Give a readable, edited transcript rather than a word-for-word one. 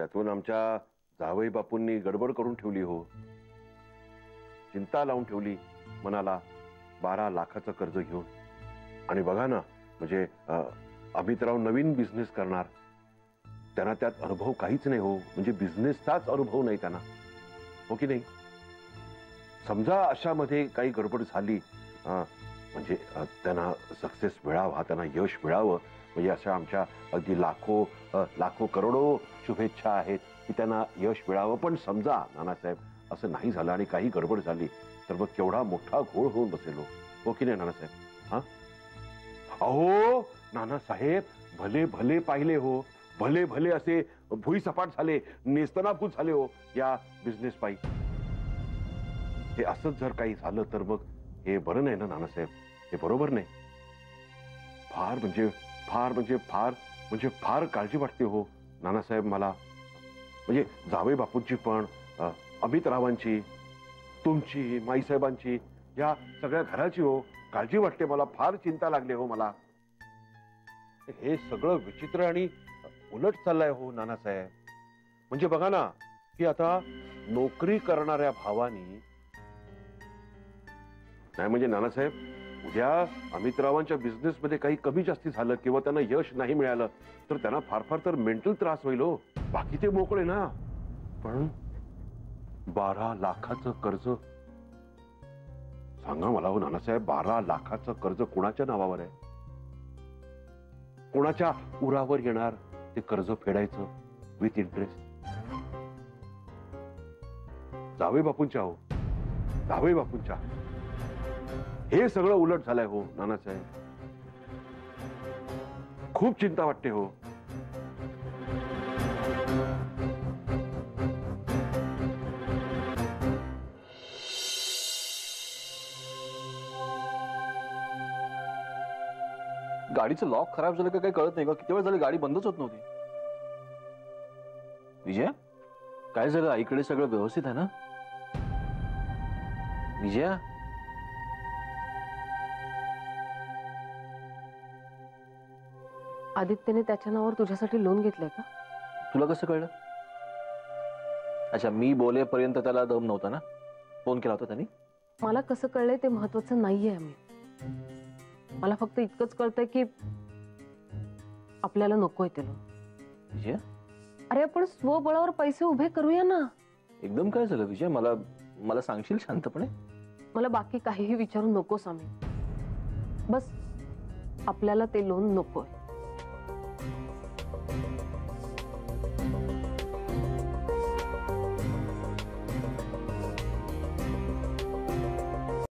त्यातून आमच्या जावई बापूंनी गडबड करून ठेवली हो, चिंता लावून ठेवली मनाला 12 लाखाचं कर्ज घेऊन. आणि बघा ना, म्हणजे अमितराव नवीन बिझनेस करणार, त्यांना त्यात अनुभव काहीच नाही हो, म्हणजे बिझनेसचाच अनुभव नाही त्यांना, हो की नाही. समजा अशामध्ये काही गडबड झाली, म्हणजे त्यांना सक्सेस मिळावा, त्यांना यश मिळावं, म्हणजे अशा आमच्या अगदी लाखो करोडो शुभेच्छा आहेत की त्यांना यश मिळावं. पण समजा नानासाहेब असं नाही झालं आणि काही गडबड झाली तर मग केवढा मोठा घोळ होऊन बसेल, हो की नाही नानासाहेब. अहो नानासाहेब, भले भले पाहिले हो, भले भले असे भुईसपाट झाले, नेस्तनाभूत झाले हो या बिझनेस पायी. हे असंच जर काही झालं तर मग हे बरं नाही ना नानासाहेब, हे बरोबर नाही. फार म्हणजे फार म्हणजे फार म्हणजे फार काळजी वाटते हो नानासाहेब मला, म्हणजे जावई बापूंची पण, अमितरावांची, तुमची, माईसाहेबांची, या सगळ्या घराची हो काळजी वाटते मला, फार चिंता लागली हो मला. हे सगळं विचित्र आणि उलट चाललंय हो नानासाहेब. म्हणजे बघा ना की आता नोकरी करणाऱ्या भावानी, नाही म्हणजे नानासाहेब, उद्या अमितरावांच्या बिझनेस मध्ये काही कमी जास्ती झालं किंवा त्यांना यश नाही मिळालं तर त्यांना फार फार तर मेंटल त्रास होईल हो. बाकी ते मोकळे ना, पण 12 लाखाचं कर्ज, सांगा मला हो नानासाहेब, 12 लाखाचं कर्ज कोणाच्या नावावर आहे? कोणाच्या उरावर येणार ते कर्ज फेडायचं विथ इंटरेस्ट? जावई बापूंच्या हो, जावई बापूंच्या. हे सगळं उलट झालंय हो नानासाहेब, खूप चिंता वाटते हो. गाडीचं लॉक खराब झालं का काही कळत नाही का? किती वेळ झाली गाडी बंदच होत नव्हती. विजया, काय झालं? आईकडे सगळं व्यवस्थित आहे ना? विजया, आदित्यने त्याच्या नावावर तुझ्यासाठी लोन घेतलंय का? तुला कसं कळलं? अच्छा, मी बोलेपर्यंत त्याला दम नव्हता ना? फोन केला होता त्यांनी? मला कसं कळलंय ते महत्वाचं नाहीये अमित. मला फक्त इतकंच कळतंय की आपल्याला नकोय ते लोन. विजय, अरे आपण स्वबळावर पैसे उभे करूया ना. एकदम काय झालं विजय? मला सांगशील शांतपणे? मला बाकी काहीही विचारू नकोस अमित. बस आपल्याला ते लोन नकोय.